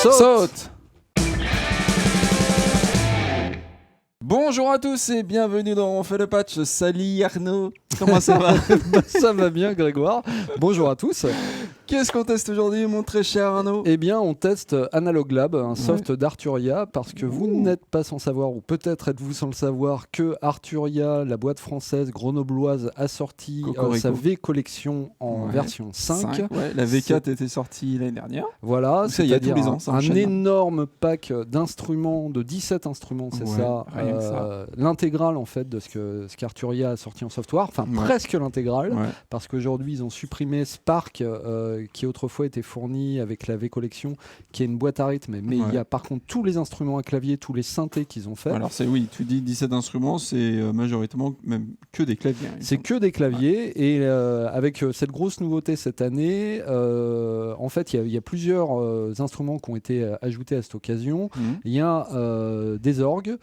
Saute. Bonjour à tous et bienvenue dans On fait le patch. Salut Arnaud, comment ça va? Ça va bien Grégoire, bonjour à tous. Qu'est-ce qu'on teste aujourd'hui mon très cher Arnaud? Eh bien on teste Analog Lab, un soft d'Arturia, parce que vous n'êtes pas sans savoir, ou peut-être êtes-vous sans le savoir, que Arturia, la boîte française grenobloise, a sorti sa V collection en version 5. La V4 était sortie l'année dernière. Voilà, c'est-à-dire un enchaîne. Énorme pack d'instruments, de 17 instruments, c'est ça. L'intégrale en fait de ce qu'Arturia a sorti en software, enfin presque l'intégrale, parce qu'aujourd'hui ils ont supprimé Spark qui autrefois était fourni avec la V Collection, qui est une boîte à rythme, mais il y a par contre tous les instruments à clavier, tous les synthés qu'ils ont fait. Alors tu dis 17 instruments, c'est majoritairement même que des claviers. C'est que des claviers, et avec cette grosse nouveauté cette année, en fait il y a plusieurs instruments qui ont été ajoutés à cette occasion. Il y a des orgues,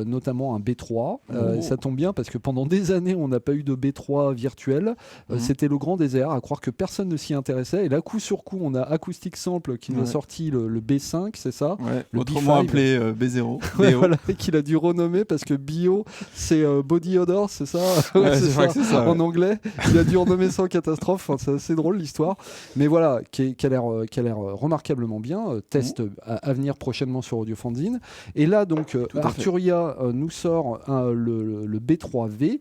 notamment un B3. Ça tombe bien parce que pendant des années on n'a pas eu de B3 virtuel. C'était le grand désert, à croire que personne ne s'y intéressait, et là coup sur coup on a Acoustic Sample qui nous a sorti le B5, c'est ça, le autrement B5. Appelé B0 voilà, qu'il a dû renommer parce que Bio c'est Body Odor, c'est ça, c'est vrai que c'est ça, en anglais. Il a dû renommer ça en catastrophe. Enfin, c'est assez drôle l'histoire, mais voilà, qui a l'air remarquablement bien. Test à venir prochainement sur Audio Fanzine. Et là donc Arturia nous sort le B3V,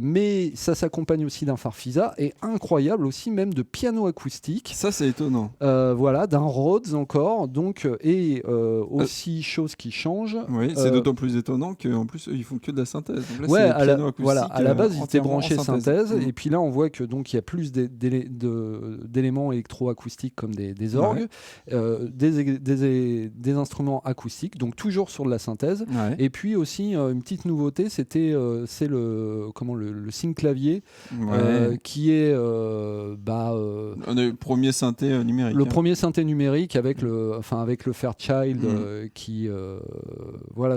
mais ça s'accompagne aussi d'un Farfisa, et incroyable aussi même de piano acoustique. Ça c'est étonnant. Voilà, d'un Rhodes encore, donc, et aussi chose qui change. Oui, c'est d'autant plus étonnant qu'en plus ils font que de la synthèse. Donc là, à la base ils étaient branchés synthèse, et puis là on voit que donc il y a plus d'éléments électroacoustiques comme des orgues, des instruments acoustiques, donc toujours sur de la synthèse. Et puis aussi une petite nouveauté, c'est le sync-clavier, qui est le premier synthé numérique. Le premier synthé numérique avec le Fairchild, qui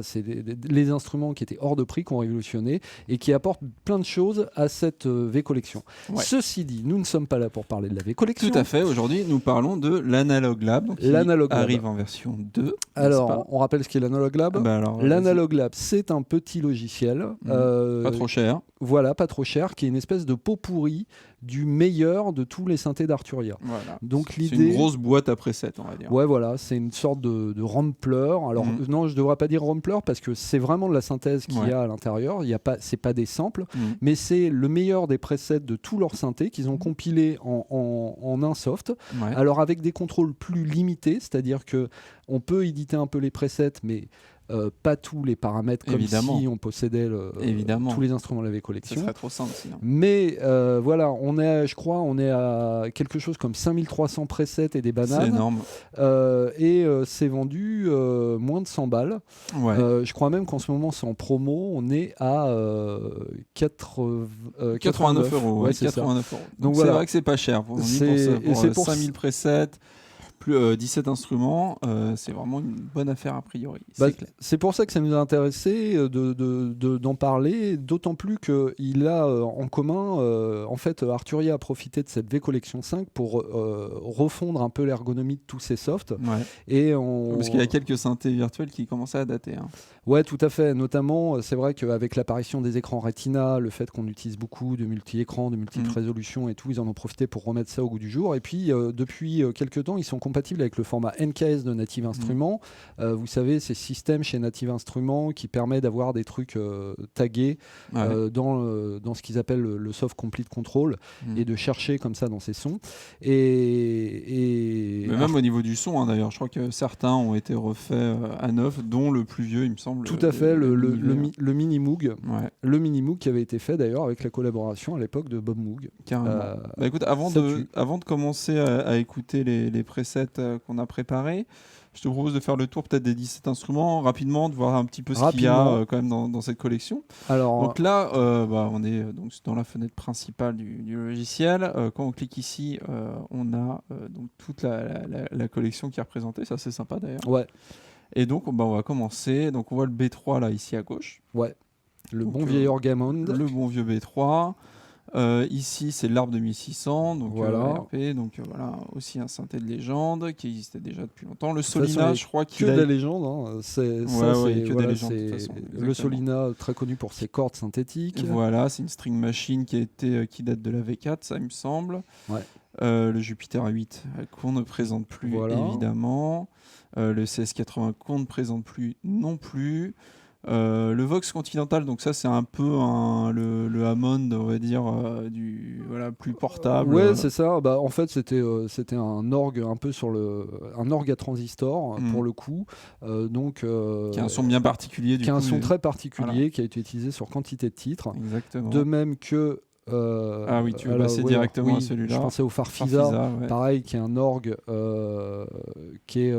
c'est les instruments qui étaient hors de prix, qui ont révolutionné et qui apportent plein de choses à cette V Collection. Ceci dit, nous ne sommes pas là pour parler de la V Collection. Tout à fait, aujourd'hui nous parlons de l'Analog Lab qui arrive en version 2. Alors, on rappelle ce qu'est l'Analog Lab. L'Analog Lab, c'est un petit logiciel. Pas trop cher. Voilà, pas trop cher, qui est une espèce de pot pourri du meilleur de tous les synthés d'Arturia. Voilà. Donc c'est une grosse boîte à presets, on va dire. Ouais, voilà, c'est une sorte de Rampler. Alors non, je devrais pas dire Rampler parce que c'est vraiment de la synthèse qu'il y a à l'intérieur. C'est pas des samples, mais c'est le meilleur des presets de tous leurs synthés qu'ils ont compilés en un soft. Alors avec des contrôles plus limités, c'est-à-dire que on peut éditer un peu les presets, mais pas tous les paramètres, comme si on possédait tous les instruments de la V Collection. Ça serait trop simple sinon. Mais voilà, on est à quelque chose comme 5300 presets et des bananes. C'est énorme. Et c'est vendu moins de 100 balles. Je crois même qu'en ce moment c'est en promo, on est à 89 euros. 89 euros. Donc c'est vrai que c'est pas cher. Pour 5000 presets. Plus 17 instruments, c'est vraiment une bonne affaire a priori. C'est pour ça que ça nous a intéressé d'en parler, d'autant plus qu'il a en commun, en fait, Arturia a profité de cette V Collection 5 pour refondre un peu l'ergonomie de tous ces softs. Parce qu'il y a quelques synthés virtuels qui commençaient à dater. Ouais, tout à fait. Notamment, c'est vrai qu'avec l'apparition des écrans Retina, le fait qu'on utilise beaucoup de multi-écrans, de multiples résolutions et tout, ils en ont profité pour remettre ça au goût du jour. Et puis, depuis quelques temps, ils sont compatibles avec le format NKS de Native Instruments. Vous savez, ces systèmes chez Native Instruments qui permet d'avoir des trucs tagués dans ce qu'ils appellent le Soft Complete Control et de chercher comme ça dans ces sons. Mais même au niveau du son, d'ailleurs, je crois que certains ont été refaits à neuf, dont le plus vieux, il me semble. Tout à fait, le Mini Moog. Le Mini Moog qui avait été fait d'ailleurs avec la collaboration à l'époque de Bob Moog. Carrément. Écoute, avant de commencer à écouter les presets qu'on a préparés, je te propose de faire le tour peut-être des 17 instruments rapidement, de voir un petit peu ce qu'il y a quand même dans cette collection. Donc là, on est donc dans la fenêtre principale du logiciel. Quand on clique ici, on a donc toute la collection qui est représentée. Ça, c'est sympa d'ailleurs. Ouais. Et donc, on va commencer. Donc, on voit le B3 là, ici à gauche. Ouais. Le bon vieil Orgamond. Le bon vieux B3. Ici, c'est l'arbre de 1600, donc voilà. RP, donc voilà, aussi un synthé de légende qui existait déjà depuis longtemps. Le Solina, je crois qu'il que de la légende. Hein. C'est le Solina, très connu pour ses cordes synthétiques. Voilà, c'est une string machine qui date de la V4, ça il me semble. Ouais. Le Jupiter 8 qu'on ne présente plus, évidemment. Le CS80 qu'on ne présente plus non plus. Le Vox Continental, donc ça c'est un peu le Hammond, on va dire, plus portable. Ouais, c'est ça. Bah, en fait, c'était un orgue un peu un orgue à transistor pour le coup. Qui a un son bien particulier. Qui a un son très particulier, qui a été utilisé sur quantité de titres. Exactement. De même que tu veux passer directement à celui-là. Je pensais au Farfisa, pareil, qui est un orgue qui est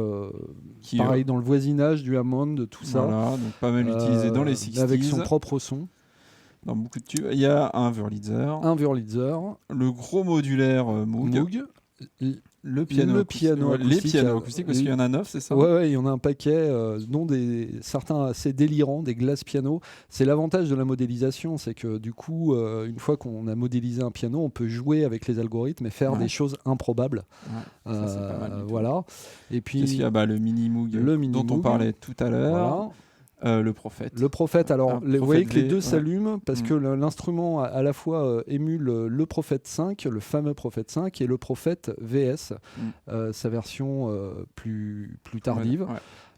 pareil dans le voisinage du Hammond, tout ça. Voilà, donc pas mal utilisé dans les 60s. Avec son propre son. Dans beaucoup de tubes. Il y a un Wurlitzer. Le gros modulaire Moog. Les pianos acoustiques, parce qu'il y en a 9, c'est ça? Ouais, il y en a un paquet, dont certains assez délirants, des glaces pianos. C'est l'avantage de la modélisation, c'est que du coup, une fois qu'on a modélisé un piano, on peut jouer avec les algorithmes et faire des choses improbables. Ça, c'est pas mal voilà. Et puis, qu'est-ce qu'il y a? Le mini Moog dont on parlait tout à l'heure. Voilà. Le Prophète. Alors vous voyez que les deux s'allument parce que l'instrument à la fois émule le Prophète 5, le fameux Prophète 5, et le Prophète VS, sa version plus tardive.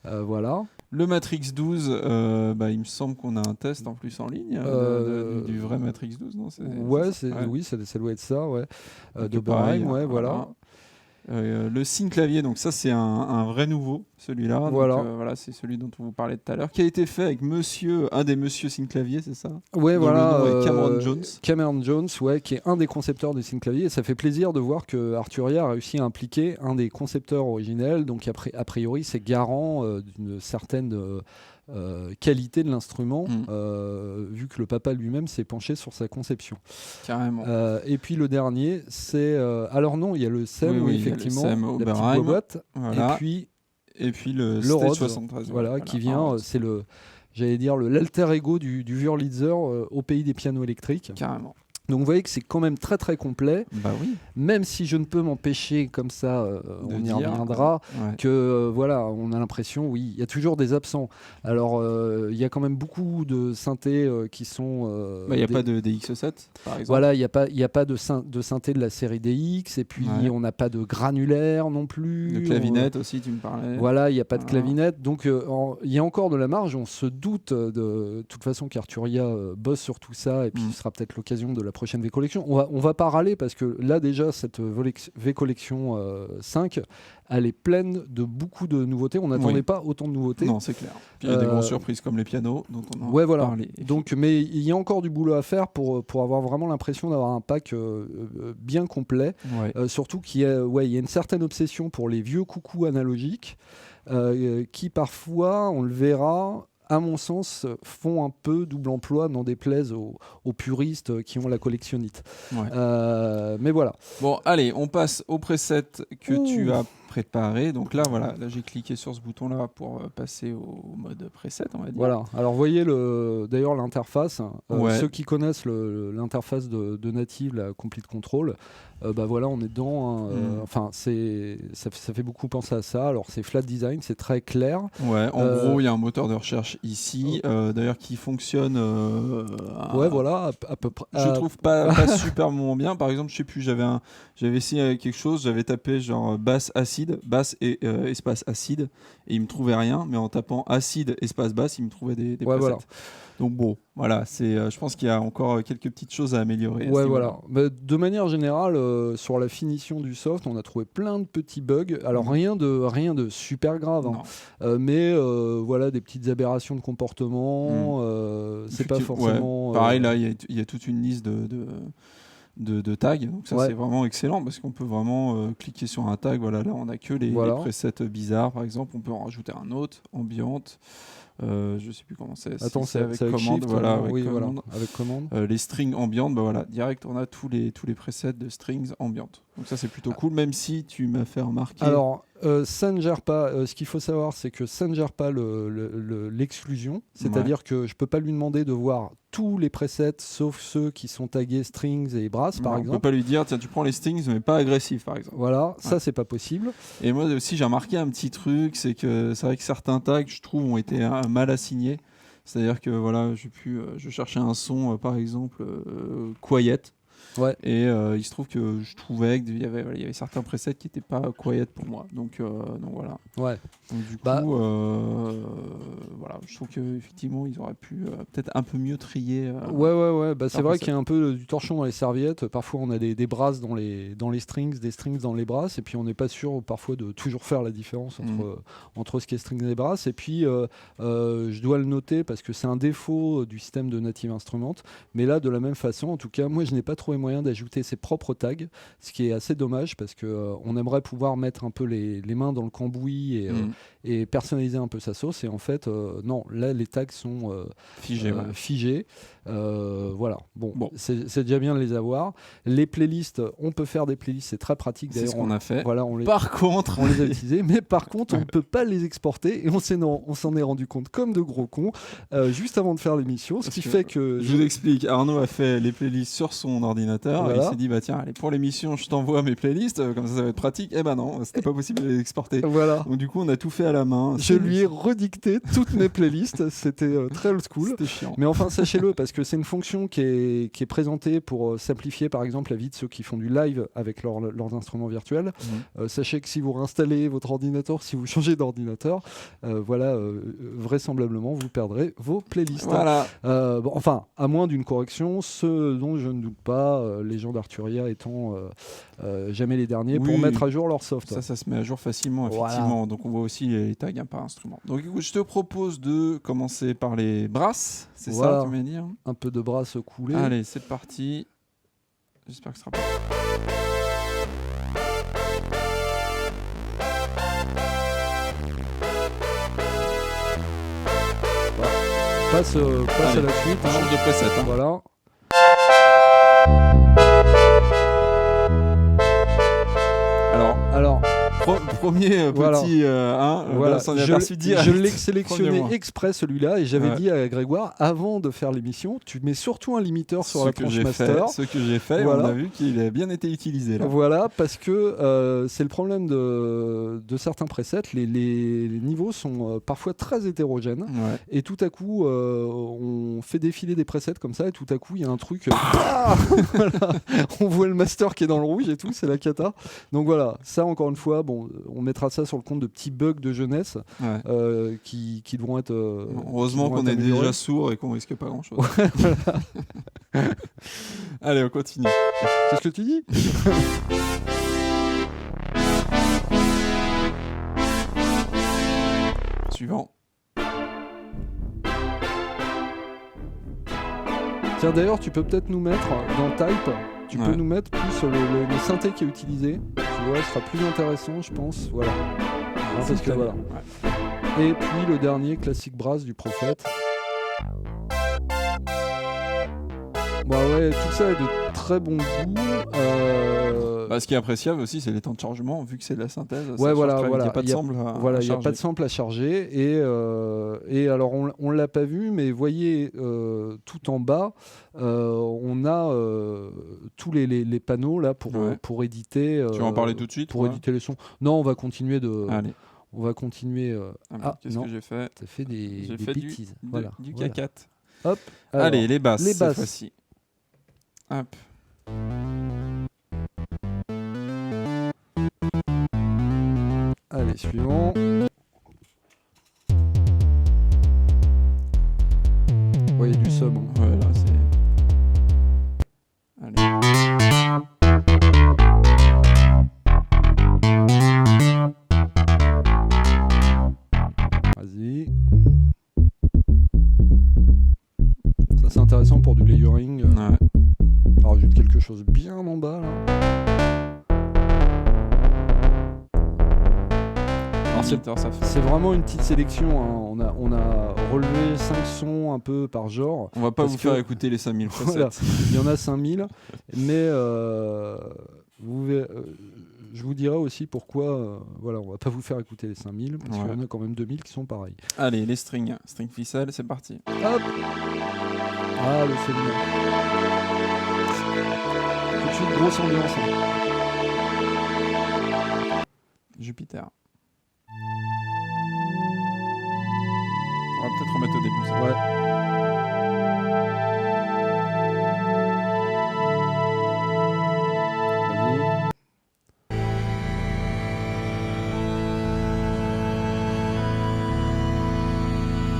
Voilà. Le Matrix 12, il me semble qu'on a un test en plus en ligne du vrai Matrix 12, non? Oui, ça doit être ça, ouais. De Borheim, voilà. Le Synclavier, donc ça c'est un vrai nouveau, celui-là. Voilà, c'est celui dont on vous parlait tout à l'heure, qui a été fait avec un des monsieur Synclavier, c'est ça? Ouais, voilà. Le nom est Cameron Jones. Cameron Jones, ouais, qui est un des concepteurs du Synclavier. Et ça fait plaisir de voir que Arturia a réussi à impliquer un des concepteurs originels. Donc a priori, c'est garant d'une certaine qualité de l'instrument, vu que le papa lui-même s'est penché sur sa conception. Carrément. Et puis le dernier, c'est alors non, il y a le SEM, effectivement, la petite boîte, voilà. Et puis le Stage 73, voilà, qui vient, c'est j'allais dire l'alter ego du Wurlitzer au pays des pianos électriques. Carrément. Donc vous voyez que c'est quand même très très complet. Bah oui. Même si je ne peux m'empêcher comme ça, on y reviendra, que voilà, on a l'impression, oui, il y a toujours des absents. Alors il y a quand même beaucoup de synthés qui sont. Il n'y a pas de DX7 par exemple. Voilà, il n'y a pas de synthé de la série DX, et puis on n'a pas de granulaire non plus. De clavinette aussi, tu me parlais. Voilà, il n'y a pas de clavinette. Donc il y a encore de la marge. On se doute de toute façon qu'Arturia bosse sur tout ça, et puis ce sera peut-être l'occasion de la prochaine V-Collection. On va pas râler parce que là déjà cette V-Collection 5, elle est pleine de beaucoup de nouveautés. On n'attendait pas autant de nouveautés. Non, c'est clair. Puis il y a des grosses surprises comme les pianos dont on a parlé. Donc, mais il y a encore du boulot à faire pour avoir vraiment l'impression d'avoir un pack bien complet. Surtout qu'il y a une certaine obsession pour les vieux coucous analogiques qui parfois, on le verra, à mon sens, font un peu double emploi, n'en déplaise aux puristes qui ont la collectionnite. Mais voilà. Bon, allez, on passe au preset que tu as préparé. Donc là, voilà, là j'ai cliqué sur ce bouton-là pour passer au mode preset, on va dire. Voilà. Alors, vous voyez d'ailleurs l'interface. Ceux qui connaissent l'interface de Native, la Complete Control, voilà, on est dedans. Enfin, ça fait beaucoup penser à ça. Alors, c'est flat design, c'est très clair. Ouais, en gros, il y a un moteur de recherche ici, d'ailleurs, qui fonctionne. Voilà, à peu près. Je trouve pas super bien. Par exemple, je sais plus, j'avais essayé quelque chose, j'avais tapé genre basse acide, basse et espace acide, et il me trouvait rien. Mais en tapant acide espace basse, il me trouvait des presets. Voilà. Donc bon, voilà, je pense qu'il y a encore quelques petites choses à améliorer. Voilà. Mais de manière générale, sur la finition du soft, on a trouvé plein de petits bugs. Alors rien de super grave, mais voilà, des petites aberrations de comportement. C'est pas forcément. Pareil, là, il y a toute une liste de tags, donc ça c'est vraiment excellent parce qu'on peut vraiment cliquer sur un tag. Voilà, là on a que les presets bizarres, par exemple. On peut en rajouter un autre, ambiante. je sais plus comment c'est. Attends, c'est avec commande, shift, voilà, avec commande. Les strings ambiantes, direct, on a tous les presets de strings ambiantes. Donc ça, c'est plutôt cool, même si tu m'as fait remarquer. Alors, ça ne gère pas. Ce qu'il faut savoir, c'est que ça ne gère pas l'exclusion. C'est-à-dire que je peux pas lui demander de voir tous les presets, sauf ceux qui sont tagués strings et brass, par exemple. On peut pas lui dire, tiens, tu prends les strings, mais pas agressif, par exemple. Voilà, ça, c'est pas possible. Et moi aussi, j'ai remarqué un petit truc, c'est vrai que certains tags, je trouve, ont été mal assignés. C'est-à-dire que voilà, je cherchais un son, par exemple, quiet. Ouais. Et il se trouve que je trouvais qu'il y avait certains presets qui n'étaient pas quiet pour moi. Donc voilà. Ouais. Donc du coup, voilà, je trouve qu'effectivement, ils auraient pu peut-être un peu mieux trier. Ouais. C'est vrai qu'il y a un peu du torchon dans les serviettes. Parfois, on a des brasses dans les strings, des strings dans les brasses. Et puis, on n'est pas sûr parfois de toujours faire la différence entre ce qui est strings et brasses. Et puis, je dois le noter parce que c'est un défaut du système de Native Instruments. Mais là, de la même façon, en tout cas, moi, je n'ai pas trouvé moyen d'ajouter ses propres tags, ce qui est assez dommage parce qu'on aimerait pouvoir mettre un peu les mains dans le cambouis et personnaliser un peu sa sauce. Et en fait, non, là, les tags sont figés. Voilà. Bon. C'est déjà bien de les avoir. Les playlists, on peut faire des playlists, c'est très pratique. C'est ce qu'on a fait. Voilà, par contre, on les a utilisés, mais par contre, on ne peut pas les exporter et on s'en est rendu compte comme de gros cons juste avant de faire l'émission. Ce qui fait que je vous explique. Arnaud a fait les playlists sur son ordinateur. Voilà. Et il s'est dit tiens, allez, pour l'émission, je t'envoie mes playlists, comme ça va être pratique. Eh ben non, c'était pas possible de les exporter. Voilà. Donc du coup, on a tout fait à la main. Je lui ai redicté toutes mes playlists. C'était très old school. C'était chiant. Mais enfin, sachez-le, parce que c'est une fonction qui est présentée pour simplifier, par exemple, la vie de ceux qui font du live avec leurs instruments virtuels. Sachez que si vous réinstallez votre ordinateur, si vous changez d'ordinateur, vraisemblablement, vous perdrez vos playlists. Voilà. Enfin, à moins d'une correction, ce dont je ne doute pas, les gens d'Arturia étant jamais les derniers pour mettre à jour leur soft. Ça se met à jour facilement, effectivement. Voilà. Donc on voit aussi les tags par instrument. Donc écoute, je te propose de commencer par les brasses. C'est ça, tu veux dire ? Un peu de brasses coulées. Allez, c'est parti. J'espère que ce sera pas. Passe à la suite. On change de preset. Voilà. Alors, premier petit voilà. Je l'ai direct. sélectionné exprès celui-là et j'avais dit à Grégoire avant de faire l'émission, tu mets surtout un limiteur sur la tranche master. Ce que j'ai fait, voilà. On a vu qu'il a bien été utilisé là. Voilà, parce que c'est le problème de certains presets, les niveaux sont parfois très hétérogènes et tout à coup on fait défiler des presets comme ça et tout à coup il y a un truc voilà. On voit le master qui est dans le rouge et tout, c'est la cata. Donc voilà, ça encore une fois, on mettra ça sur le compte de petits bugs de jeunesse qui devront être heureusement qu'on est déjà sourd et qu'on risque pas grand chose. Voilà. Allez, on continue. Qu'est-ce que tu dis? Suivant. Tiens, d'ailleurs, tu peux peut-être nous mettre dans Type, tu peux nous mettre plus le synthé qui est utilisé. Tu vois, ce sera plus intéressant, je pense. Voilà. Parce que voilà. Et puis le dernier, Classic Brass du Prophète. Bah ouais, tout ça est de très bon goût. Ce qui est appréciable aussi, c'est les temps de chargement, vu que c'est de la synthèse. Ouais, voilà. Il n'y a pas de sample à il n'y a pas de sample à charger. Et alors, on ne l'a pas vu, mais voyez, tout en bas, on a tous les panneaux là pour éditer. Tu vas en parler tout de suite pour éditer les sons. Non, on va continuer de. Allez. On va continuer. Qu'est-ce que j'ai fait? T'as fait des bêtises. Du K4. Hop. Alors, allez, les basses. Cette fois-ci. Hop. Allez, suivant. Ouais, il y a du sub. Ouais, là, c'est... Allez. Vas-y. Ça, c'est intéressant pour du layering. Ouais. On rajoute quelque chose bien en bas, là. Alors C'est vraiment une petite sélection. Hein. On a relevé 5 sons un peu par genre. On va pas vous faire écouter les 5000 presets. Voilà, il y en a 5000, mais je vous dirai aussi pourquoi. Voilà, on va pas vous faire écouter les 5000 parce qu'il y en a quand même 2000 qui sont pareils. Allez, les string ficelle, c'est parti. Hop. Ah, le féminin. Tout de suite, grosse ambiance. Hein. Jupiter. On va peut-être remettre au début. Ça. Ouais.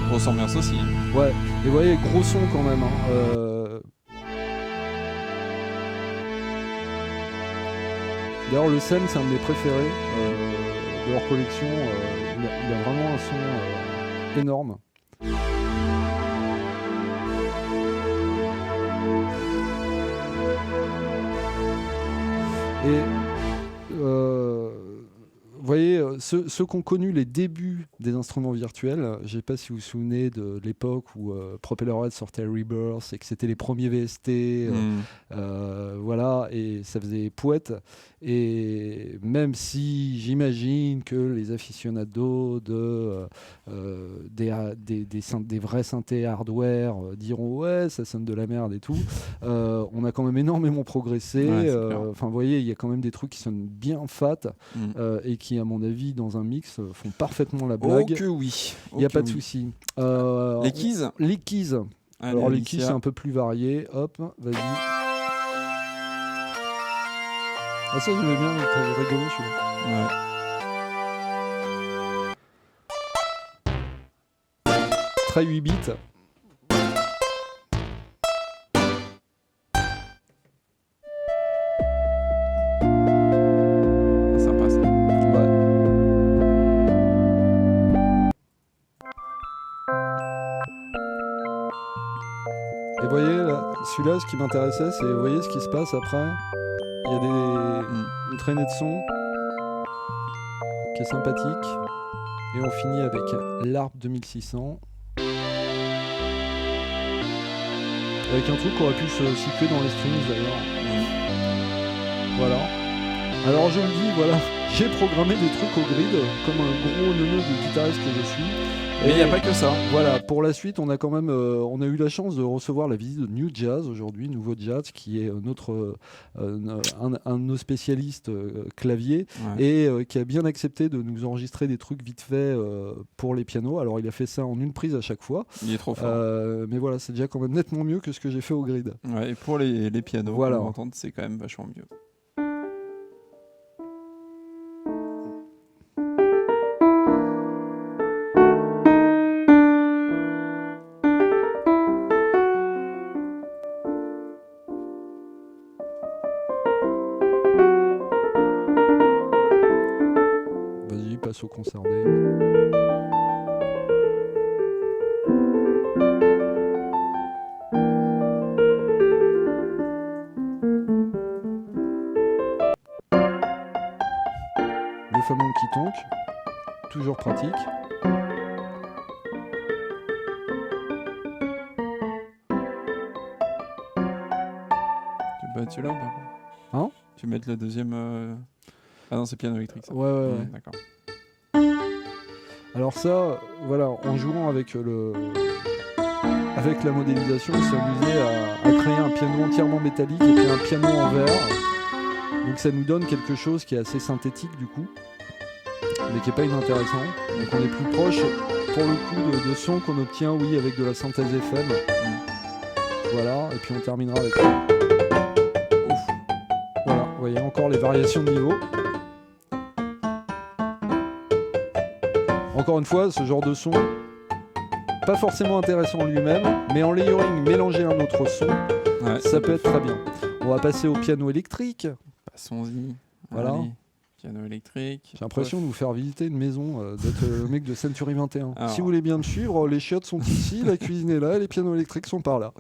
Grosse ambiance aussi. Ouais, et vous voyez, gros son quand même. Hein. D'ailleurs, le Sen, c'est un de mes préférés de leur collection. Il a vraiment un son énorme. Et vous voyez, ceux qui ont connu les débuts des instruments virtuels, je ne sais pas si vous vous souvenez de l'époque où Propellerhead sortait Rebirth et que c'était les premiers VST, voilà, et ça faisait pouette. Et même si j'imagine que les aficionados des vrais synthés hardware diront ouais, ça sonne de la merde et tout, on a quand même énormément progressé. Enfin, vous voyez, il y a quand même des trucs qui sonnent bien fat et qui, à mon avis, dans un mix, font parfaitement la blague. Oh que oui. Il n'y a pas de souci. Les keys. Les keys. Allez, alors les keys, c'est un peu plus varié. Hop, vas-y. Ah, ça, j'aimais bien, t'as rigolo celui-là. Ouais. Très 8 bits. Sympa ça. Ouais. Et vous voyez, là, celui-là, ce qui m'intéressait, c'est, vous voyez ce qui se passe après. Il y a une traînée de son qui est sympathique. Et on finit avec l'ARP 2600. Avec un truc qui aurait pu se situer dans les strings d'ailleurs. Voilà. Alors je le dis, voilà, j'ai programmé des trucs au grid comme un gros neuneu de guitariste que je suis. Mais il n'y a pas que ça. Voilà, pour la suite, on a quand même, on a eu la chance de recevoir la visite de New Jazz aujourd'hui, Nouveau Jazz, qui est un de nos spécialistes clavier et qui a bien accepté de nous enregistrer des trucs vite fait pour les pianos. Alors il a fait ça en une prise à chaque fois. Il est trop fort. Mais voilà, c'est déjà quand même nettement mieux que ce que j'ai fait au grid. Ouais, et pour les pianos, voilà. on entend, c'est quand même vachement mieux. Passe au concerné. Le fameux qui tonk, toujours pratique. Tu l'as ou pas? Hein? Tu mets le deuxième. Ah non, c'est piano électrique ça. Ouais. D'accord. Alors ça, voilà, en jouant avec la modélisation, on s'amusait à créer un piano entièrement métallique et puis un piano en verre. Donc ça nous donne quelque chose qui est assez synthétique du coup, mais qui n'est pas inintéressant. Donc on est plus proche, pour le coup, de son qu'on obtient, oui, avec de la synthèse FM. Voilà, et puis on terminera avec... Ouf. Voilà, vous voyez encore les variations de niveau. Encore une fois, ce genre de son, pas forcément intéressant en lui-même, mais en layering, mélanger un autre son, ça peut être très bien. On va passer au piano électrique. Passons-y. Voilà. Allez. Piano électrique. J'ai l'impression de vous faire visiter une maison, d'être le mec de Century 21. Alors. Si vous voulez bien me suivre, les chiottes sont ici, la cuisine est là, et les pianos électriques sont par là.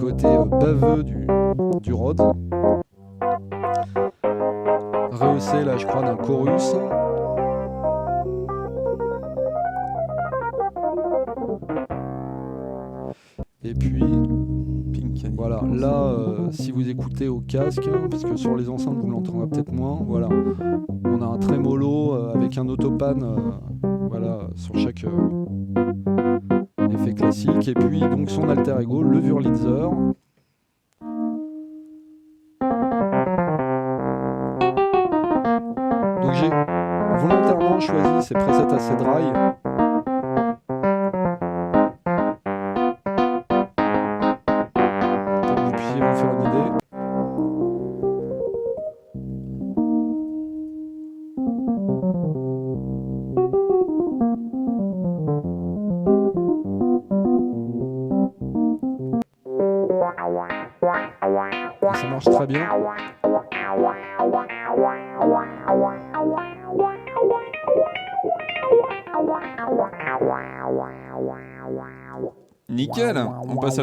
côté baveux du Rhodes. Rehaussé là je crois d'un chorus. Et puis voilà, là si vous écoutez au casque, parce que sur les enceintes vous l'entendrez peut-être moins, voilà, on a un trémolo avec un autopan voilà, sur chaque effet classique, et puis donc son alter ego, le Wurlitzer. Donc j'ai volontairement choisi ces presets assez dry. Pour que vous puissiez vous faire une idée. Et ça marche très bien. Nickel, on passe à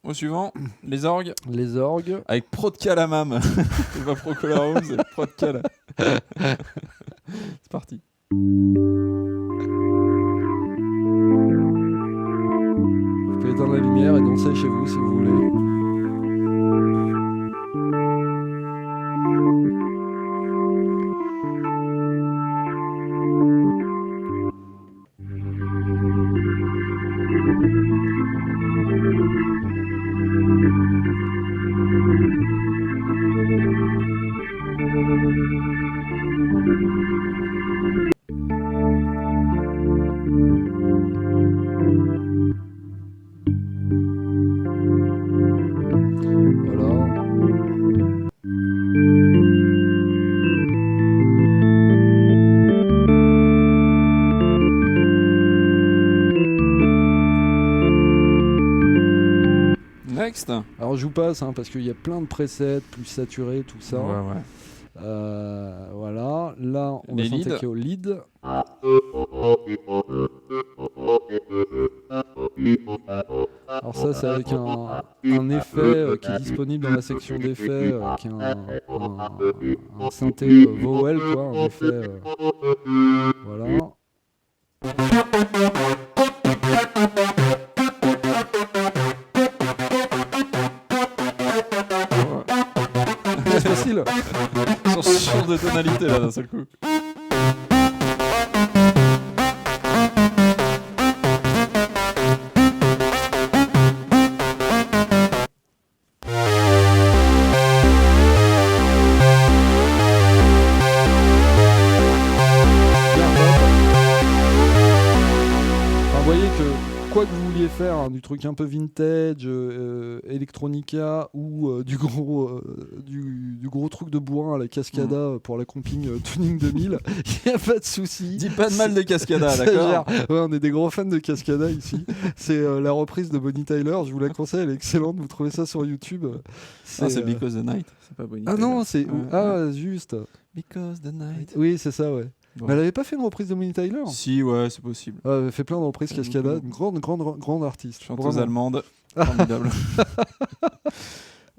au suivant, les orgues. Les orgues. Avec Prod-Calamam. C'est pas Procolarum, c'est Prod-Cal. C'est parti. Vous pouvez éteindre la lumière et danser chez vous si vous voulez. Alors je vous passe parce qu'il y a plein de presets plus saturés, tout ça. Ouais. Voilà, là on va s'attaquer au lead. Alors ça c'est avec un effet qui est disponible dans la section d'effets, qui est un synthé vowel quoi, un effet voilà. C'est facile. Sur de tonalité là d'un seul coup. Vous voyez que quoi que vous vouliez faire, du truc un peu vintage, electronica ou du gros truc de bourrin à la Cascada pour la comping Tuning 2000, il n'y a pas de souci. Dis pas de mal de Cascada, d'accord. Ouais, on est des grands fans de Cascada ici. C'est la reprise de Bonnie Tyler, je vous la conseille, elle est excellente, vous trouvez ça sur YouTube. C'est Because the Night, c'est pas Bonnie Tyler. Ah non, c'est... juste. Because the Night. Oui, c'est ça, ouais. Bon. Mais elle avait pas fait une reprise de Bonnie Tyler ? Si, ouais, c'est possible. Elle avait fait plein de reprises Cascada, une grande artiste. Chanteuse allemande, formidable.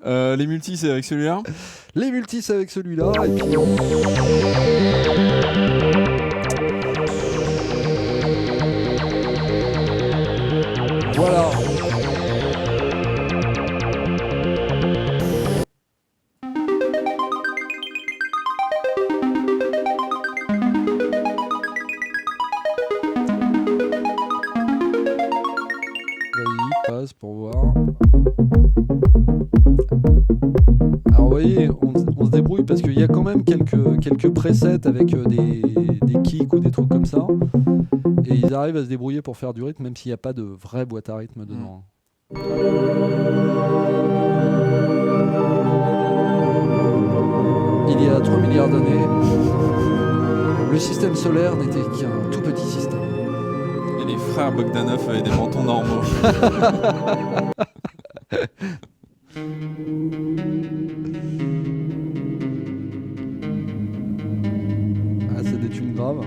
Les multis, c'est avec celui-là ? Les multis, c'est avec celui-là. Et puis voilà. Pour voir. Alors vous voyez, on se débrouille parce qu'il y a quand même quelques presets avec des kicks ou des trucs comme ça. Et ils arrivent à se débrouiller pour faire du rythme, même s'il n'y a pas de vraie boîte à rythme dedans. Il y a 3 milliards d'années, le système solaire n'était qu'un tout petit système. Les frères Bogdanov avaient des mentons normaux. C'est des tunes graves.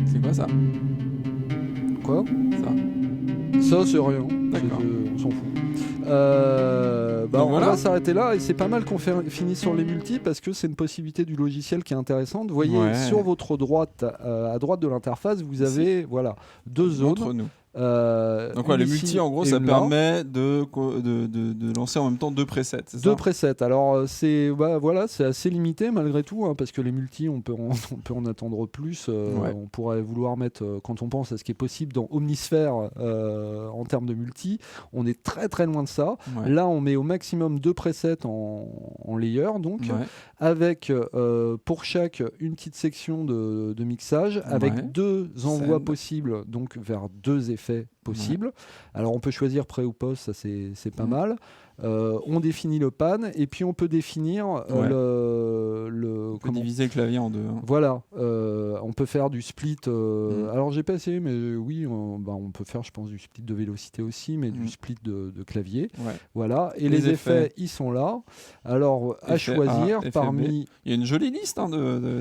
C'est quoi ça ? Quoi ? Ça. Ça, c'est rien. D'accord. On s'en fout. On va s'arrêter là et c'est pas mal qu'on finisse sur les multis parce que c'est une possibilité du logiciel qui est intéressante. Vous voyez, sur votre droite, à droite de l'interface, vous avez deux zones. Entre nous. Donc les multi, en gros, ça permet de lancer en même temps deux presets. Deux presets. Alors c'est assez limité malgré tout, parce que les multi, on peut en attendre plus. On pourrait vouloir mettre, quand on pense à ce qui est possible dans Omnisphere en termes de multi, on est très très loin de ça. Ouais. Là, on met au maximum deux presets en layer, donc avec pour chaque une petite section de mixage, avec deux envois possibles, donc vers deux effets possibles. Alors on peut choisir pré ou post, ça c'est pas mal. On définit le pan et puis on peut définir on peut diviser le clavier en deux. Voilà, on peut faire du split. Alors j'ai pas essayé, mais oui, on peut faire, je pense, du split de vélocité aussi, mais du split de clavier. Voilà, et les effets, ils sont là. Alors à choisir parmi. Il y a une jolie liste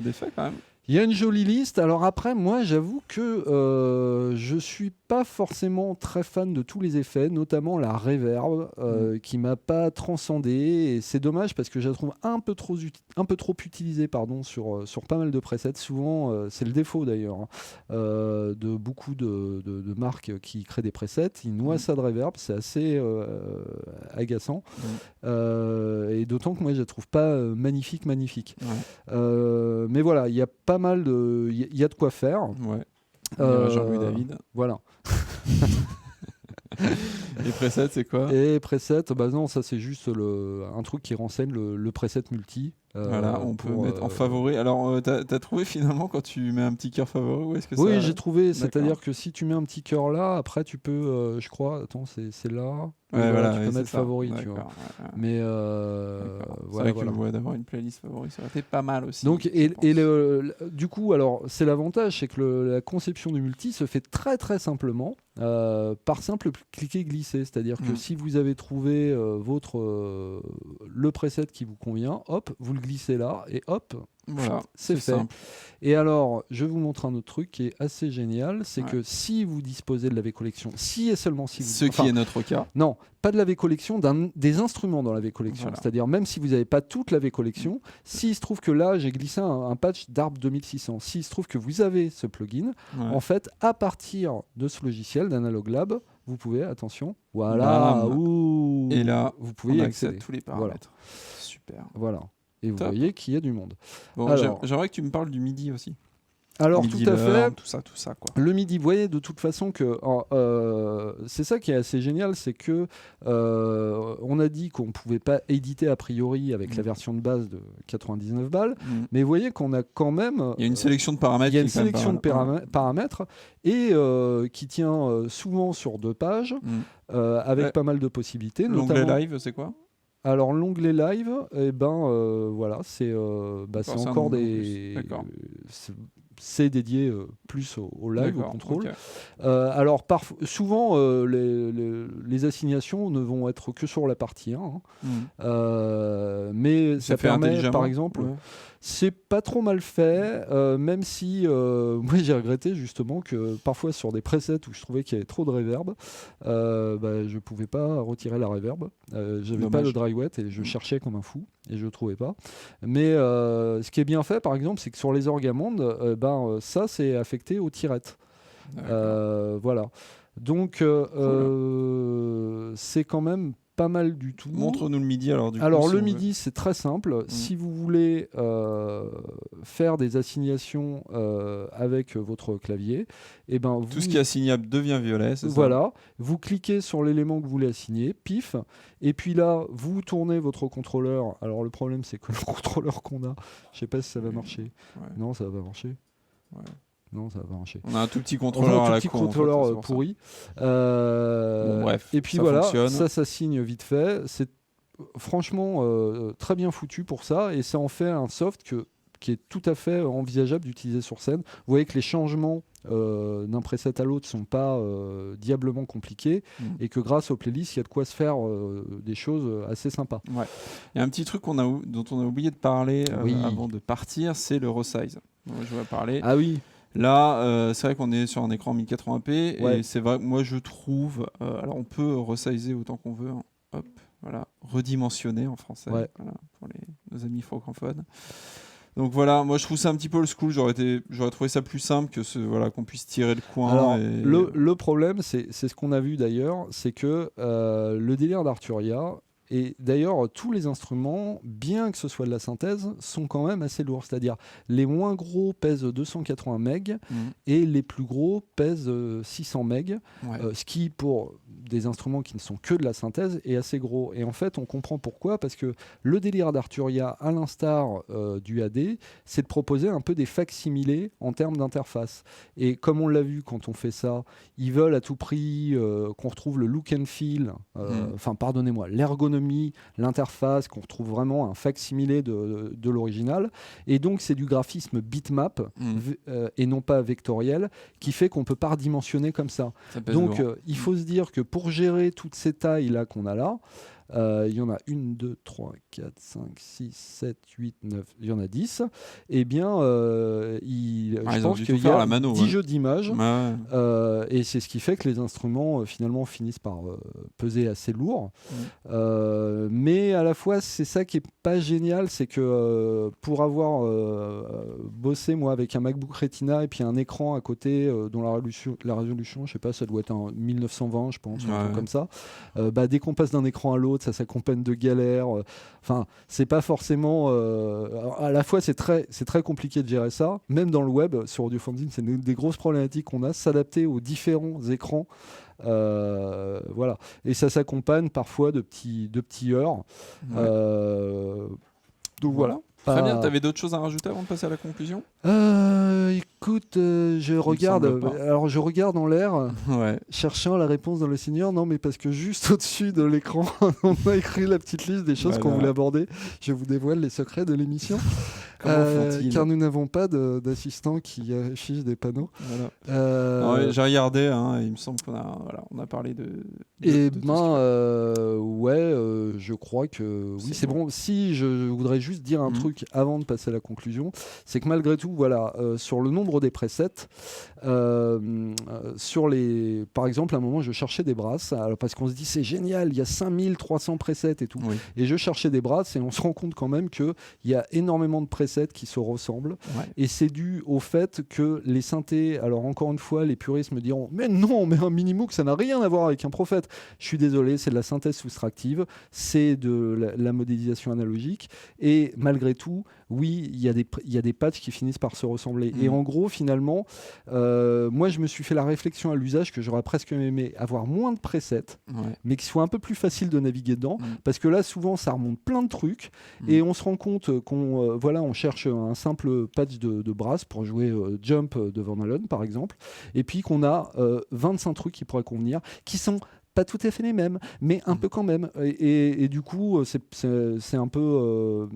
d'effets quand même. Il y a une jolie liste. Alors après, moi, j'avoue que je suis pas forcément très fan de tous les effets, notamment la reverb, qui m'a pas transcendé. Et c'est dommage parce que je la trouve un peu trop utilisée, sur pas mal de presets. Souvent, c'est le défaut d'ailleurs de beaucoup de marques qui créent des presets. Ils noient ça de reverb, c'est assez agaçant. Et d'autant que moi, je la trouve pas magnifique. Mais voilà, il y a pas mal de... Il y a de quoi faire. Jean-Louis David. Voilà. Les presets, c'est quoi? Et presets, non, ça c'est juste un truc qui renseigne le preset multi. Voilà, on peut mettre en favori. Alors, t'as trouvé finalement quand tu mets un petit cœur favori où est-ce que Oui, j'ai trouvé. C'est-à-dire que si tu mets un petit cœur là, après tu peux, je crois, attends, c'est là. Tu peux mettre favori, tu vois. Mais c'est vrai que d'avoir une playlist favori, ça aurait été pas mal aussi. Donc, du coup, alors c'est l'avantage, c'est que la conception du multi se fait très très simplement par simple cliquer-glisser. C'est-à-dire que si vous avez trouvé le preset qui vous convient, hop, vous le glissez là et hop, voilà, c'est fait. Simple. Et alors, je vous montre un autre truc qui est assez génial, c'est que si vous disposez de la V-Collection, si et seulement si vous... qui est notre cas. Non, pas de la V-Collection, des instruments dans la V-Collection. Voilà. C'est-à-dire, même si vous n'avez pas toute la V-Collection, s'il se trouve que là, j'ai glissé un patch d'ARP 2600, s'il se trouve que vous avez ce plugin, en fait, à partir de ce logiciel d'Analog Lab, vous pouvez, attention, voilà, et là, vous pouvez accéder à tous les paramètres. Voilà. Super. Voilà. Et vous voyez qu'il y a du monde. Bon, alors, j'aimerais que tu me parles du MIDI aussi. Alors MIDI tout à fait, tout ça quoi. Le MIDI, vous voyez de toute façon que c'est ça qui est assez génial, c'est que on a dit qu'on pouvait pas éditer a priori avec la version de base de 99 balles, mais vous voyez qu'on a quand même... Il y a une sélection de paramètres. Il y a une sélection de paramètres et qui tient souvent sur 2 pages avec pas mal de possibilités. L'onglet live, c'est quoi ? Alors l'onglet live, voilà, c'est encore des... C'est dédié plus au live, au contrôle. Okay. Alors souvent, les assignations ne vont être que sur la partie 1. Mais ça permet, par exemple... C'est pas trop mal fait, même si moi j'ai regretté justement que parfois sur des presets où je trouvais qu'il y avait trop de reverb, je pouvais pas retirer la reverb. J'avais pas le dry wet et je cherchais comme un fou et je trouvais pas. Mais ce qui est bien fait par exemple, c'est que sur les orgamondes, ça c'est affecté aux tirettes. Voilà. Donc c'est quand même pas mal du tout. Montre-nous le MIDI alors. Le MIDI c'est très simple. Si vous voulez faire des assignations avec votre clavier, tout ce qui est assignable devient violet. C'est voilà. Vous cliquez sur l'élément que vous voulez assigner, pif, et puis là vous tournez votre contrôleur. Alors le problème c'est que le contrôleur qu'on a, je sais pas si ça va marcher. Non, ça va pas marcher. Non, ça va pas marcher. On a un tout petit contrôleur à la con. Contrôleur pourri. Bref. Et puis voilà, ça s'assigne vite fait. C'est franchement très bien foutu pour ça. Et ça en fait un soft qui est tout à fait envisageable d'utiliser sur scène. Vous voyez que les changements d'un preset à l'autre ne sont pas diablement compliqués et que grâce aux playlists, il y a de quoi se faire des choses assez sympas. Ouais. Il y a un petit truc dont on a oublié de parler avant de partir, c'est le resize. Je vais parler. Ah oui. Là, c'est vrai qu'on est sur un écran 1080p Ouais. et c'est vrai que moi je trouve, alors on peut resizer autant qu'on veut, hein. Hop, voilà, redimensionner en français, Ouais. voilà, pour nos amis francophones. Donc voilà, moi je trouve ça un petit peu old school, j'aurais trouvé ça plus simple que voilà, qu'on puisse tirer le coin. Alors, le problème, c'est ce qu'on a vu d'ailleurs, c'est que le délire d'Arturia, et d'ailleurs tous les instruments, bien que ce soit de la synthèse, sont quand même assez lourds. C'est-à-dire les moins gros pèsent 280 MB et les plus gros pèsent 600 MB, ce qui pour des instruments qui ne sont que de la synthèse est assez gros. Et en fait, on comprend pourquoi, parce que le délire d'Arturia, à l'instar du AD, c'est de proposer un peu des facsimilés en termes d'interface. Et comme on l'a vu quand on fait ça, ils veulent à tout prix qu'on retrouve le look and feel, enfin pardonnez-moi, l'ergonomie, l'interface, qu'on retrouve vraiment un facsimilé de l'original. Et donc c'est du graphisme bitmap et non pas vectoriel, qui fait qu'on ne peut pas redimensionner comme ça. Donc il faut se dire que pour gérer toutes ces tailles-là qu'on a là, il y en a 1, 2, 3, 4, 5, 6, 7, 8, 9, il y en a 10. Eh bien, je pense qu'il y a 10 jeux d'images. Et c'est ce qui fait que les instruments, finalement, finissent par peser assez lourd. Mais à la fois, c'est ça qui n'est pas génial, c'est que pour avoir bossé, moi, avec un MacBook Retina et puis un écran à côté dont la résolution, je sais pas, ça doit être un 1920, je pense, un truc comme ça. Dès qu'on passe d'un écran à l'autre, ça s'accompagne de galères. Enfin, c'est pas forcément. À la fois, c'est très compliqué de gérer ça. Même dans le web, sur AudioFanzine, c'est une des grosses problématiques qu'on a, s'adapter aux différents écrans. Voilà. Et ça s'accompagne parfois de petits heurts. Donc voilà. Très bien, tu avais d'autres choses à rajouter avant de passer à la conclusion ? Écoute, je regarde en l'air, cherchant la réponse dans le Seigneur. Non, mais parce que juste au-dessus de l'écran, on a écrit la petite liste des choses qu'on voulait aborder. Je vous dévoile les secrets de l'émission. Car nous n'avons pas d'assistant qui affiche des panneaux. Voilà. J'ai regardé, hein, il me semble qu'on a parlé de je crois que oui, c'est bon. Si je voudrais juste dire un truc avant de passer à la conclusion, c'est que malgré tout, sur le nombre des presets, par exemple, à un moment, je cherchais des brasses, parce qu'on se dit c'est génial, il y a 5300 presets et tout. Oui. Et je cherchais des brasses et on se rend compte quand même qu'il y a énormément de presets qui se ressemblent. Ouais. Et c'est dû au fait que les synthés, alors encore une fois, les puristes me diront mais non, mais un Minimoog, ça n'a rien à voir avec un Prophète. Je suis désolé, c'est de la synthèse soustractive, c'est de la modélisation analogique. Et malgré tout, oui, il y a des patchs qui finissent par se ressembler. Et en gros, finalement, moi, je me suis fait la réflexion à l'usage que j'aurais presque aimé avoir moins de presets, mais qui soit un peu plus facile de naviguer dedans, parce que là, souvent, ça remonte plein de trucs, et on se rend compte qu'on on cherche un simple patch de brasse pour jouer Jump de Van Halen, par exemple, et puis qu'on a 25 trucs qui pourraient convenir, qui sont pas tout à fait les mêmes, mais un peu quand même. Et du coup, c'est un peu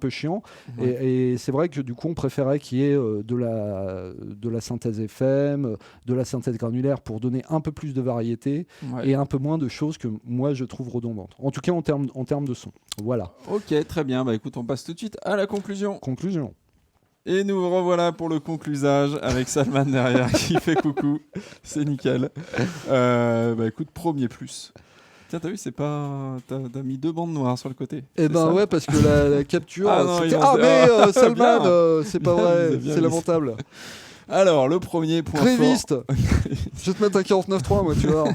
chiant. Et c'est vrai que du coup, on préférait qu'il y ait de la synthèse FM, de la synthèse granulaire pour donner un peu plus de variété et un peu moins de choses que moi je trouve redondantes. En tout cas, en termes de son. Voilà. Ok, très bien. Bah écoute, on passe tout de suite à la conclusion. Conclusion. Et nous revoilà pour le conclusage avec Salman derrière qui fait coucou. C'est nickel. Écoute, premier plus. Tiens, t'as vu, c'est pas. T'as mis 2 bandes noires sur le côté. Eh ben ouais, parce que la capture. Salman, c'est pas vrai, c'est lamentable. Alors, le premier point Gréviste. fort. Je vais te mettre un 49.3, moi, tu vois.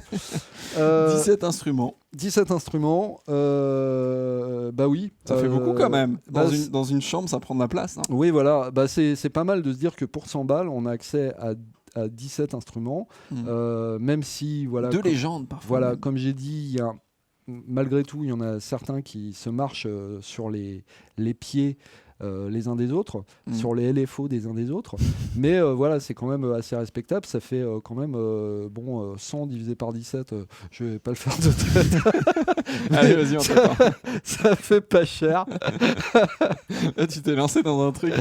17 instruments. 17 instruments, oui. Ça fait beaucoup quand même. Dans une chambre, ça prend de la place. Hein. Oui, voilà. C'est pas mal de se dire que pour 100 balles, on a accès à 17 instruments, même si... Voilà, de légendes, parfois. Voilà, comme j'ai dit, malgré tout, il y en a certains qui se marchent sur les pieds les uns des autres, sur les LFO des uns des autres. Mais voilà, c'est quand même assez respectable. Ça fait quand même 100 divisé par 17. Je vais pas le faire de tête. Allez, vas-y, on t'attend. Ça fait pas cher. Là, tu t'es lancé dans un truc.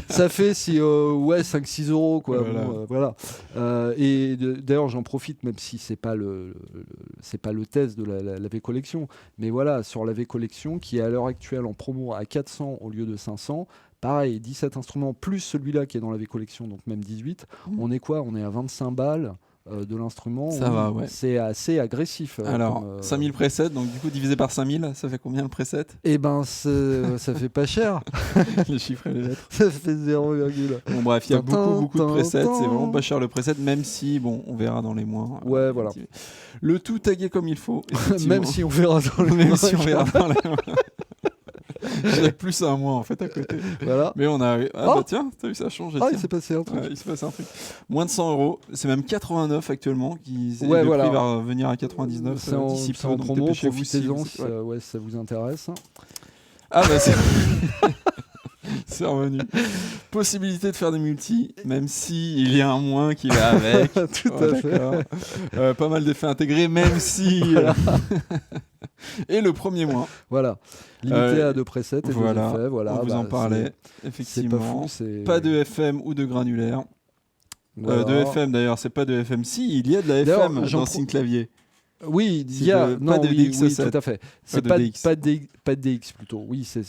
Ça fait 5-6 euros, quoi. Voilà. Et d'ailleurs, j'en profite, même si c'est pas le test de la V Collection. Mais voilà, sur la V Collection, qui est à l'heure actuelle en promo à 400 au lieu de 500, pareil, 17 instruments plus celui-là qui est dans la V-Collection, donc même 18. On est quoi ? On est à 25 balles de l'instrument. Ça va, ouais. C'est assez agressif. Alors, 5000 presets, donc du coup divisé par 5000, ça fait combien le preset ? Eh ben, ça fait pas cher. Les chiffres et les lettres. Ça fait 0, bon, bref, il y a beaucoup de presets, c'est vraiment pas cher le preset, même si, bon, on verra dans les mois. Ouais, voilà. Le tout tagué comme il faut. Même si on verra dans les mois. Même si on verra dans les mois. J'ai plus un mois en fait à côté. Voilà. Mais on a. Bah tiens, t'as vu, ça change. Il s'est passé un truc. Il s'est passé un truc. Moins de 100 €. C'est même 89 actuellement. Le prix va revenir à 99 d'ici peu. C'est en promo, profitez-en si ça vous intéresse. Ah bah c'est. C'est revenu. Possibilité de faire des multis, même si il y a un moins qui va avec. Tout à fait. Pas mal d'effets intégrés, même si. Et le premier mois. Voilà. Limité à 2 presets et 2 effets. On vous en parlait. Effectivement. Pas de FM ou de granulaire. De FM d'ailleurs, c'est pas de FM. Si, il y a de la FM dans Synclavier. Oui, il y a pas de DX7. Oui, tout à fait. C'est pas de DX plutôt. Oui, ce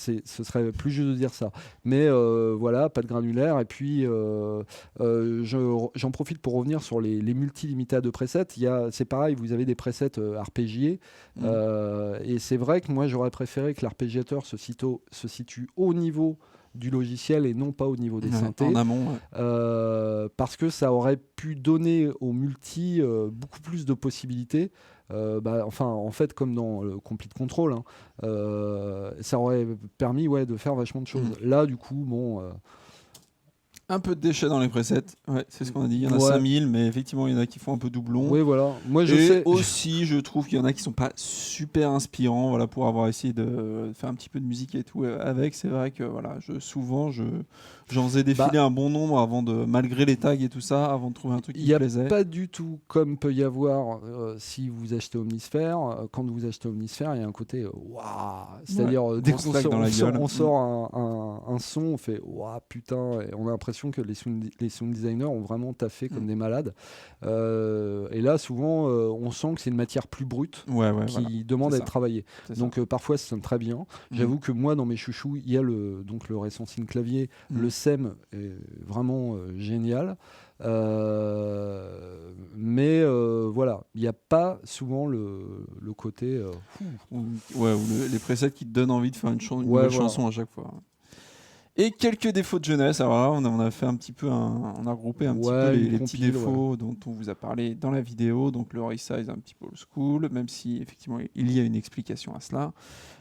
serait plus juste de dire ça. Mais voilà, pas de granulaire. Et puis, j'en profite pour revenir sur les multi limités à 2 presets. C'est pareil, vous avez des presets arpégiés. Et c'est vrai que moi, j'aurais préféré que l'arpégiateur se situe au niveau du logiciel et non pas au niveau des synthés. En amont. Parce que ça aurait pu donner aux multi beaucoup plus de possibilités. En fait, comme dans le Complete Control, ça aurait permis de faire vachement de choses. Là, du coup, bon... Un peu de déchets dans les presets, c'est ce qu'on a dit. Il y en a 5000, mais effectivement, il y en a qui font un peu doublon. Oui, voilà. Moi, aussi, je trouve qu'il y en a qui sont pas super inspirants. Voilà, pour avoir essayé de faire un petit peu de musique et tout avec, c'est vrai que souvent, j'en faisais défiler un bon nombre avant malgré les tags et tout ça, avant de trouver un truc qui me plaisait. Il n'y a pas du tout comme peut y avoir si vous achetez Omnisphere. Quand vous achetez Omnisphere, il y a un côté waouh. C'est-à-dire, dès qu'on sort un son, on fait waouh, putain, et on a l'impression que les sound designers ont vraiment taffé comme des malades. Et là, souvent, on sent que c'est une matière plus brute qui demande à être travaillée. Donc, parfois, ça sonne très bien. J'avoue que moi, dans mes chouchous, il y a le récent Synclavier. Le SEM est vraiment génial. Mais voilà, il n'y a pas souvent le côté... ou les presets qui te donnent envie de faire une nouvelle chanson à chaque fois. Et quelques défauts de jeunesse. Alors là, on a fait un petit peu, on a regroupé un petit peu les petits défauts dont on vous a parlé dans la vidéo. Donc le resize un petit peu old school, même si effectivement il y a une explication à cela.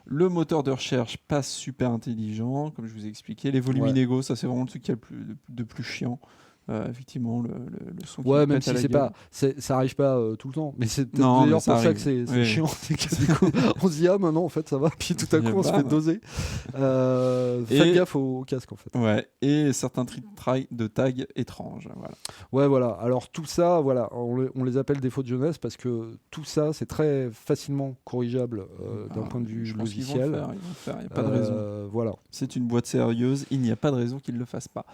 Le moteur de recherche pas super intelligent, comme je vous ai expliqué. Les volumes inégaux, ça c'est vraiment le truc qui est de plus chiant. Effectivement, le son qui même si ça arrive pas tout le temps, mais c'est d'ailleurs pour ça que c'est chiant, c'est que du coup on se dit maintenant en fait ça va, puis tout à coup on se fait doser. Faites gaffe au casque en fait. Et certains de tags étranges. Voilà. Alors tout ça, on les appelle défauts de jeunesse parce que tout ça c'est très facilement corrigeable d'un point de vue logiciel. Ils vont le faire, il n'y a pas de raison. Voilà. C'est une boîte sérieuse, il n'y a pas de raison qu'ils ne le fassent pas.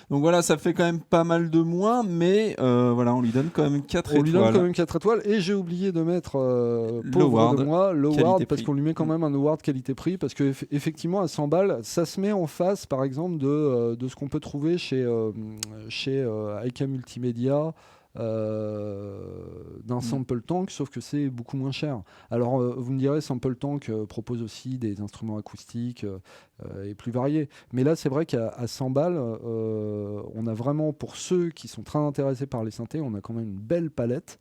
Donc voilà, ça fait quand même pas mal de moins, mais on lui donne quand même 4 étoiles. On lui donne quand même 4 étoiles, et j'ai oublié de mettre l'award, parce qu'on lui met quand même un award qualité-prix, parce qu'effectivement, à 100 balles, ça se met en face, par exemple, de ce qu'on peut trouver chez IK Multimédia, d'un Sample Tank, sauf que c'est beaucoup moins cher. Alors vous me direz, Sample Tank propose aussi des instruments acoustiques et plus variés, mais là c'est vrai qu'à 100 balles on a vraiment, pour ceux qui sont très intéressés par les synthés, on a quand même une belle palette.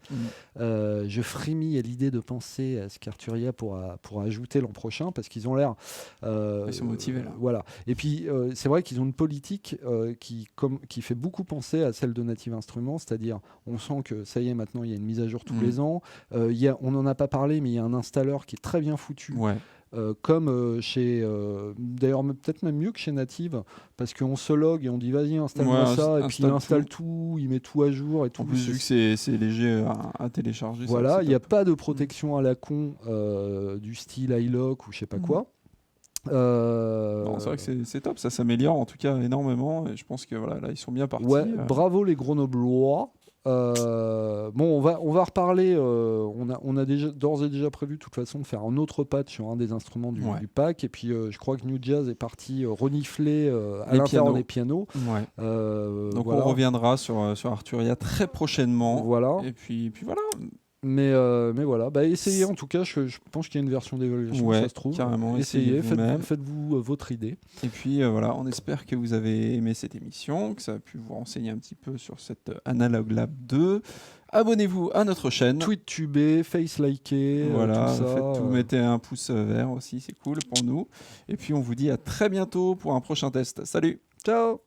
Je frémis à l'idée de penser à ce qu'Arturia pourra ajouter l'an prochain, parce qu'ils ont l'air ils sont motivés là. Voilà. Et puis c'est vrai qu'ils ont une politique qui fait beaucoup penser à celle de Native Instruments, c'est-à-dire on sent que ça y est, maintenant il y a une mise à jour tous les ans. On n'en a pas parlé, mais il y a un installeur qui est très bien foutu. Comme chez... d'ailleurs, peut-être même mieux que chez Native, parce qu'on se log et on dit vas-y, installe-moi ça, et puis il installe tout, il met tout à jour et tout. En plus, vu que c'est léger à télécharger. Voilà, il n'y a pas de protection à la con du style iLock ou je sais pas quoi. C'est vrai que c'est top, ça s'améliore en tout cas énormément, et je pense que là ils sont bien partis. Bravo les Grenoblois. on va reparler. On a d'ores et déjà prévu de toute façon de faire un autre patch sur un des instruments du pack. Et puis je crois que New Jazz est parti renifler à l'intérieur des pianos. Donc on reviendra sur Arturia très prochainement. Voilà. Et puis voilà. Mais voilà, essayez en tout cas, je pense qu'il y a une version d'évaluation, ça se trouve. Carrément, essayez, faites-vous votre idée. Et puis voilà, on espère que vous avez aimé cette émission, que ça a pu vous renseigner un petit peu sur cette Analog Lab 2. Abonnez-vous à notre chaîne. Tweet-tubez, face-likez, voilà, tout ça. Faites tout, mettez un pouce vert aussi, c'est cool pour nous. Et puis on vous dit à très bientôt pour un prochain test. Salut. Ciao.